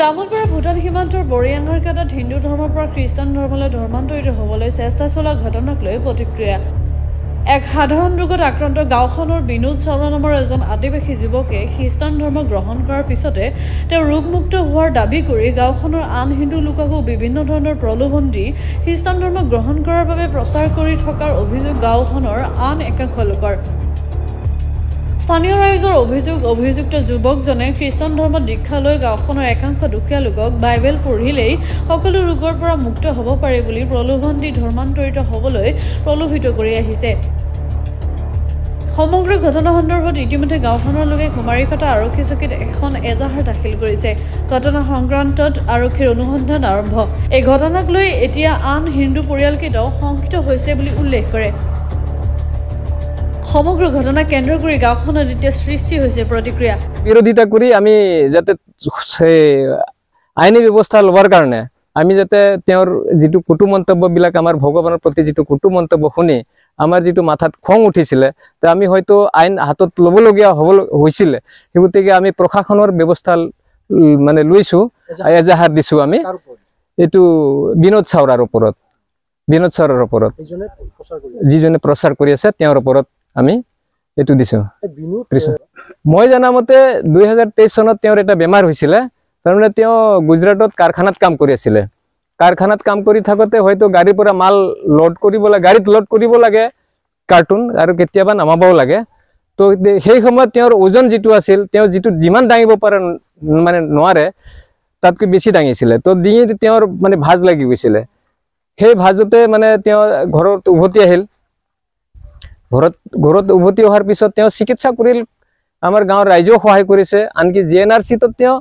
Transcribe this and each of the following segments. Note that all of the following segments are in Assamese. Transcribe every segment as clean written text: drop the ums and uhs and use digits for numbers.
তামোলপুৰৰ ভূটান সীমান্তৰ বৰিয়াঙৰ কাটাত হিন্দু ধৰ্মৰ পৰা খ্ৰীষ্টান ধৰ্মলৈ ধৰ্মান্তৰিত হ'বলৈ চেষ্টা চলা ঘটনাক লৈ প্ৰতিক্ৰিয়া। এক সাধাৰণ ৰোগত আক্ৰান্ত গাঁওখনৰ বিনোদ চাওৰা নামৰ এজন আদিবাসী যুৱকে খ্ৰীষ্টান ধৰ্ম গ্ৰহণ কৰাৰ পিছতে তেওঁ ৰোগমুক্ত হোৱাৰ দাবী কৰি গাঁওখনৰ আন হিন্দু লোককো বিভিন্ন ধৰণৰ প্ৰলোভন দি খ্ৰীষ্টান ধৰ্ম গ্ৰহণ কৰাৰ বাবে প্ৰচাৰ কৰি থকাৰ অভিযোগ গাঁওখনৰ আন একাংশ লোকৰ। স্থানীয় ৰাইজৰ অভিযুক্ত যুৱকজনে খ্ৰীষ্টান ধৰ্মত দীক্ষা লৈ গাঁওখনৰ একাংশ দুখীয়া লোকক বাইবেল পঢ়িলেই সকলো ৰোগৰ পৰা মুক্ত হ'ব পাৰে বুলি প্ৰলোভন দি ধৰ্মান্তৰিত হ'বলৈ প্ৰলোভিত কৰি আহিছে। সমগ্ৰ ঘটনা সন্দৰ্ভত ইতিমধ্যে গাঁওখনৰ লোকে কুমাৰীঘাটা আৰক্ষী চকীত এখন এজাহাৰ দাখিল কৰিছে। ঘটনা সংক্ৰান্তত আৰক্ষীৰ অনুসন্ধান আৰম্ভ। এই ঘটনাক লৈ এতিয়া আন হিন্দু পৰিয়ালকেইটাও শংকিত হৈছে বুলি উল্লেখ কৰে। সমগ্ৰ ঘটনা কেন্দ্ৰ কৰি গাঁওখনত এতিয়া সৃষ্টি হৈছে প্ৰতিক্ৰিয়া। বিৰোধিতা কৰি আমি যাতে আইনী ব্যৱস্থা লোৱাৰ কাৰণে আমি যাতে তেওঁৰ যিটো কুটু মন্তব্যবিলাক আমাৰ ভগৱানৰ প্ৰতি যিটো কুটু মন্তব্য শুনি আমাৰ যিটো মাথাত খং উঠিছিলে তে আমি হয়তো আইন হাতত ল'বলগীয়া হৈছিলে, সেই গতিকে আমি প্ৰশাসনৰ ব্যৱস্থা মানে লৈছোঁ, এজাহাৰ দিছোঁ আমি এইটো বিনোদ চাওৰাৰ ওপৰত, যিজনে প্ৰচাৰ কৰি আছে তেওঁৰ ওপৰত আমি এইটো দিছোঁ। মই জানামতে 2023 চনত তেওঁৰ এটা বেমাৰ হৈছিলে। তাৰমানে তেওঁ গুজৰাটত কাৰখানাত কাম কৰি আছিলে। কাৰখানাত কাম কৰি থাকোঁতে হয়তো গাড়ীৰ পৰা মাল লোড কৰিব লাগে, গাড়ীত লোড কৰিব লাগে কাৰ্টুন, আৰু কেতিয়াবা নামাবও লাগে। তো সেই সময়ত তেওঁৰ ওজন যিটো আছিল, তেওঁ যিমান দাঙিব পাৰে মানে নোৱাৰে তাতকৈ বেছি দাঙিছিলে। তো ডিঙিত তেওঁৰ মানে ভাজ লাগি গৈছিলে। সেই ভাজতে মানে তেওঁ ঘৰত উভতি আহিল। ঘৰত উভতি অহাৰ পিছত তেওঁ চিকিৎসা কৰিল। আমাৰ গাঁৱৰ ৰাইজেও সহায় কৰিছে। আনকি GNRC-ত তেওঁ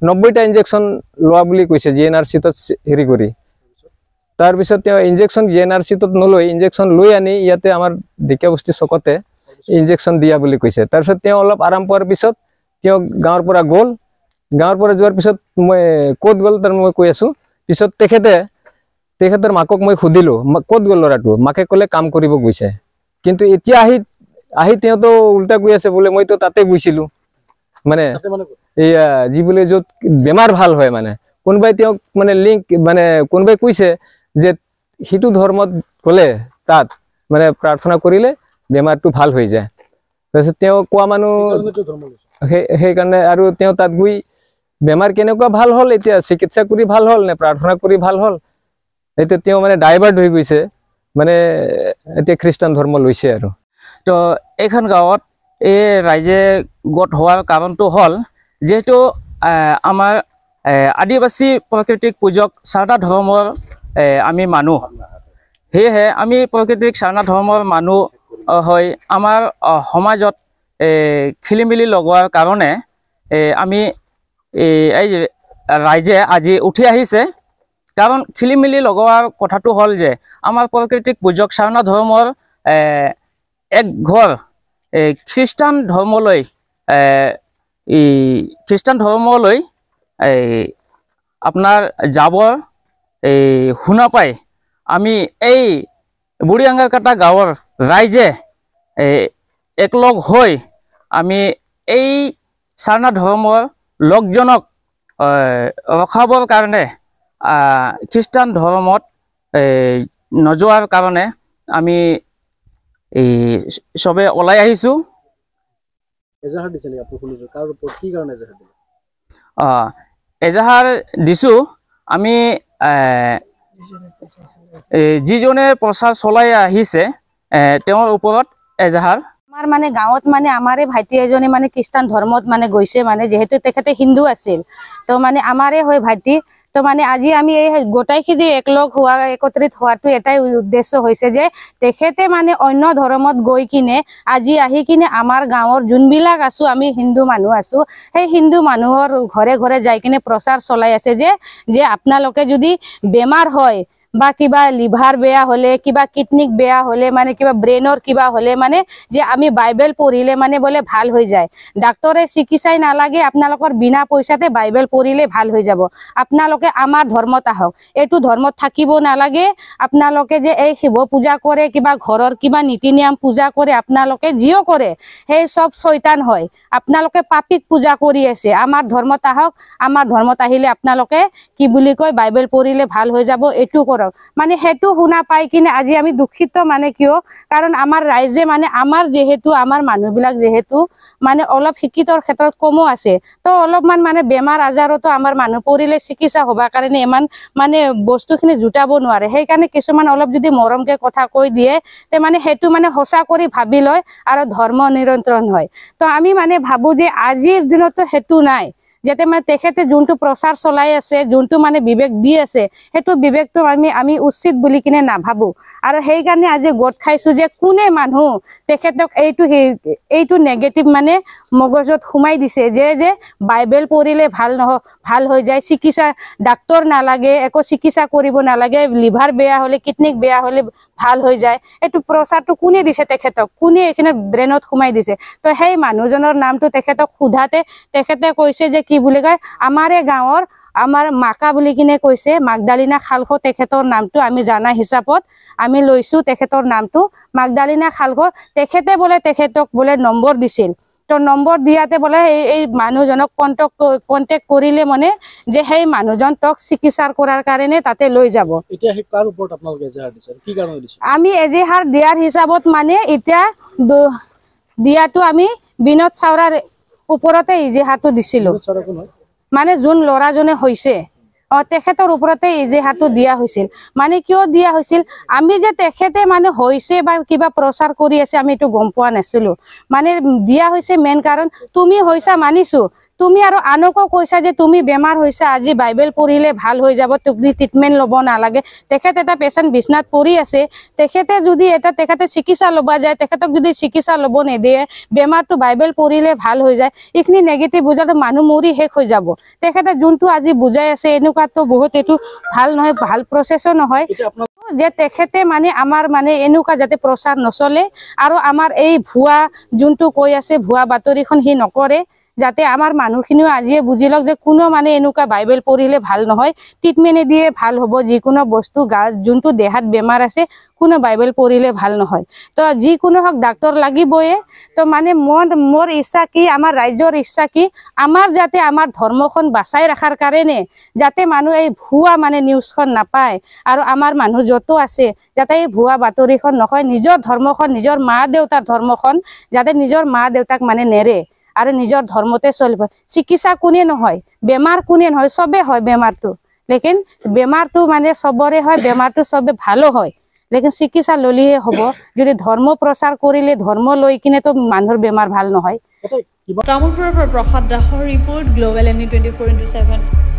90টা ইনজেকশ্যন লোৱা বুলি কৈছে, GNRC-ত হেৰি কৰি। তাৰপিছত তেওঁ ইনজেকশ্যন GNRC-ত নলৈ, ইনজেকশ্যন লৈ আনি ইয়াতে আমাৰ ঢেকীয়াবস্তি চকতে ইনজেকশ্যন দিয়া বুলি কৈছে। তাৰপিছত তেওঁ অলপ আৰাম পোৱাৰ পিছত তেওঁ গাঁৱৰ পৰা গ'ল। গাঁৱৰ পৰা যোৱাৰ পিছত মই ক'ত গ'ল তাৰ মই কৈ আছোঁ। পিছত তেখেতৰ মাকক মই সুধিলোঁ, ক'ত গ'ল ল'ৰাটো? মাকে ক'লে কাম কৰিব গৈছে। কিন্তু এতিয়া আহি তেওঁতো উল্টা কৈ আছে বোলে মইতো তাতে গৈছিলোঁ, মানে এয়া যি বোলে য'ত বেমাৰ ভাল হয়, মানে কোনোবাই তেওঁক মানে লিংক মানে কোনোবাই কৈছে যে সিটো ধৰ্মত গ'লে তাত মানে প্ৰাৰ্থনা কৰিলে বেমাৰটো ভাল হৈ যায়। তাৰপিছত তেওঁ কোৱা মানুহ সেইকাৰণে আৰু তেওঁ তাত গৈ বেমাৰ কেনেকুৱা ভাল হ'ল, এতিয়া চিকিৎসা কৰি ভাল হ'ল নে প্ৰাৰ্থনা কৰি ভাল হ'ল, এতিয়া তেওঁ মানে ডাইভাৰ্ট হৈ গৈছে, মানে এতিয়া খ্ৰীষ্টান ধৰ্ম লৈছে। আৰু তো এইখন গাঁৱত এই ৰাইজে গোট হোৱাৰ কাৰণটো হ'ল যিহেতু আমাৰ আদিবাসী প্ৰাকৃতিক পূজক সাৰদা ধৰ্মৰ আমি মানুহ, সেয়েহে আমি প্ৰাকৃতিক সাৰদা ধৰ্মৰ মানুহ হৈ আমাৰ সমাজত খেলিমেলি লগোৱাৰ কাৰণে আমি এই ৰাইজে আজি উঠি আহিছে। কাৰণ খেলিমেলি লগোৱাৰ কথাটো হ'ল যে আমাৰ প্ৰাকৃতিক পূজক সাৰদা ধৰ্মৰ এক ঘৰ খ্ৰীষ্টান ধৰ্মলৈ আপোনাৰ যাবৰ শুনা পাই আমি এই বুঢ়িয়াঙৰ কাটা গাঁৱৰ ৰাইজে একলগ হৈ আমি এই সাৰদা ধৰ্মৰ লোকজনক ৰখাবৰ কাৰণে খ্ৰীষ্টান ধৰ্মত নোযোৱাৰ কাৰণে আমি চবে ওলাই আহিছোঁ। এজাহাৰ দিছোঁ আমি যিজনে প্ৰচাৰ চলাই আহিছে তেওঁৰ ওপৰত এজাহাৰ। আমাৰ মানে গাঁৱত মানে আমাৰে ভাইটি এজনে মানে খ্ৰীষ্টান ধৰ্মত মানে গৈছে, মানে যিহেতু তেখেতে হিন্দু আছিল, তো মানে আমাৰে হয় ভাইটি। তো মানে আজি আমি এই গোটাইখিনি একত্ৰিত হোৱাটো এটাই উদ্দেশ্য হৈছে যে তেখেতে মানে অন্য ধৰ্মত গৈ কিনে আজি আহি কিনে আমাৰ গাঁৱৰ যোনবিলাক আছোঁ, আমি হিন্দু মানুহ আছোঁ, সেই হিন্দু মানুহৰ ঘৰে ঘৰে যাই কিনে প্ৰচাৰ চলাই আছে যে আপোনালোকে যদি বেমাৰ হয় বা কিবা লিভাৰ বেয়া হলে কিবা কিডনিক বেয়া হলে মানে কিবা ব্ৰেইনৰ কিবা হলে মানে যে আমি বাইবেল পঢ়িলে মানে বলে ভাল হৈ যায় ডাক্তৰে চিকিৎসাই নালাগে আপোনালোকৰ বিনা পইচাতে বাইবেল পঢ়িলে ভাল হৈ যাব আপোনালোকে আমাৰ ধৰ্মত আহক এইটো ধৰ্মত থাকিব নালাগে আপোনালোকে যে এই শিৱ পূজা কৰে কিবা ঘৰৰ কিবা নীতি নিয়ম পূজা কৰে আপোনালোকে জিও কৰে সেই সব শয়তান হয় আপোনালোকে পাপিক পূজা কৰি আছে আমাৰ ধৰ্মত আহক আমাৰ ধৰ্মত আহিলে আপোনালোকে কি বুলি কয় বাইবেল পঢ়িলে ভাল হৈ যাব এটু কৰক মানে হেতু শুনা পাই কিনে আজি আমি দুখিত মানে কিয় কাৰণ আমাৰ ৰাইজে মানে আমাৰ যেহেতু আমাৰ মানুহবিলাক যেহেতু মানে অলপ শিক্ষিতৰ ক্ষেত্ৰত কমো আছে তো অলপমান মানে বেমাৰ আজাৰতো আমাৰ মানুহ পৰিলে চিকিৎসা হবা কাৰণে ইমান মানে বস্তুখিনি জুটাব নোৱাৰে সেইকাৰণে কিছুমান অলপ যদি মৰমকে কথা কৈ দিয়ে তে মানে হেতু মানে হসা কৰি ভাবি লয় আৰু ধৰ্ম নিৰন্ত্ৰণ হয় তো আমি মানে ভাবো যে আজিৰ দিনতো হেতু নাই যাতে মানে তেখেতে যোনটো প্ৰচাৰ চলাই আছে যোনটো মানে বিবেক দি আছে হেতু বিবেকটো আমি উচিত বুলি কিনে নাভাবো আৰু সেই কাৰণে আজি গোট খাইছো যে কোনে মানুহ তেখেতক এইটো নেগেটিভ মানে মগজত সোমাই দিছে যে বাইবেল পঢ়িলে ভাল হৈ যায় চিকিৎসা ডাক্তৰ নালাগে একো চিকিৎসা কৰিব নালাগে লিভাৰ বেয়া হলে কিডনিক বেয়া হলে ভাল হৈ যায় এইটো প্ৰচাৰটো কোনে দিছে তেখেতক কোনে এখানে ব্ৰেইনত সোমাই দিছে তো সেই মানুহজনৰ নামটো তেখেতক খুধাতে তেখেতে কৈছে যে কি বুলি কয় আমাৰে গাঁৱৰ আমাৰ মাকা বুলি কিনে কৈছে মাগদালিনা খালখো তেখেতৰ নামটো আমি জানা হিচাপত আমি লৈছো তেখেতৰ নামটো মাগদালিনা খালখো তেখেতে বলে তেখেতক বলে নম্বৰ দিছিল তো নম্বৰ দিয়াতে বলে এই মানুহজনক কন্টেক্ট কৰিলে মানে যে সেই মানুহজন তক চিকিৎসা কৰাৰ কাৰণে তাতে লৈ যাব এতিয়া হে কাৰ ওপৰত আপোনালোকে এজাহাৰ দিছে কি কাৰণে দিছে আমি এজাহাৰ দিয়াৰ হিচাপত মানে এতিয়া দিয়াটো আমি বিনোদ চাওৰাৰ ওপৰতে এজাহাৰটো দিছিলো মানে যোন ল'ৰাজনে হৈছে তেখেতৰ ওপৰতে এজাহাৰটো দিয়া হৈছিল মানে কিয় দিয়া হৈছিল আমি যে তেখেতে মানে হৈছে বা কিবা প্ৰচাৰ কৰি আছে আমি এটো গম পোৱা নাছিলো মানে দিয়া হৈছে মেইন কাৰণ তুমি হৈছা মানিছো তুমি আৰু আনকো কৈছা যে তুমি বেমাৰ হৈছা আজি বাইবেল পঢ়িলে ভাল হৈ যাব তুমি ট্ৰিটমেন্ট লব নালাগে তেখেতে এটা পেশেন্ট বিছনাত পৰি আছে তেখেতে যদি তেখেতে চিকিৎসা লবা যায় তেখেতক যদি চিকিৎসা লব নেদিয়ে বেমাৰটো বাইবেল পঢ়িলে ভাল হৈ যায় ইখিনি নেগেটিভ বুজাটো মানুহ মৰি শেষ হৈ যাব তেখেতে যোনটো আজি বুজাই আছে এনেকুৱাটো বহুত এটো ভাল নহয় ভাল প্ৰচেছও নহয় যে তেখেতে মানে আমাৰ মানে এনেকুৱা যাতে প্ৰচাৰ নচলে আৰু আমাৰ এই ভুৱা যোনটো কৈ আছে ভুৱা বাতৰিখন হি নকৰে যাতে আমাৰ মানুহখিনিও আজিয়ে বুজি লওক যে কোনো মানে এনেকুৱা বাইবেল পঢ়িলে ভাল নহয় ট্ৰিটমেন্ট দিয়ে ভাল হ'ব যিকোনো বস্তু যোনটো দেহাত বেমাৰ আছে কোনো বাইবেল পঢ়িলে ভাল নহয় তো যিকোনো হক ডাক্তৰ লাগিবই তো মানে মোৰ ইচ্ছা কি আমাৰ ৰাজ্যৰ ইচ্ছা কি আমাৰ যাতে আমাৰ ধৰ্মখন বাচাই ৰাখাৰ কাৰণে যাতে মানুহ এই ভুৱা মানে নিউজখন নাপায় আৰু আমাৰ মানুহ যত আছে যাতে এই ভুৱা বাতৰিখন নহয় নিজৰ ধৰ্মখন নিজৰ মা দেউতাৰ ধৰ্মখন যাতে নিজৰ মা দেউতাক মানে নেৰে আৰু নিজৰ ধৰ্মতে চলিব চিকিৎসা কোনে নহয় বেমাৰ কোনে নহয় সবে হয় বেমাৰটো লেকিন বেমাৰটো মানে সবৰে হয় বেমাৰটো সবে ভালো হয় লেকিন চিকিৎসা ললিহে হ'ব যদি ধৰ্ম প্ৰচাৰ কৰিলে ধৰ্ম লৈ কিনে তো মানুহৰ বেমাৰ ভাল নহয় তামুলপুৰৰ পৰা প্ৰসাদ দাসৰ ৰিপৰ্ট গ্লোবেল এনি 24x7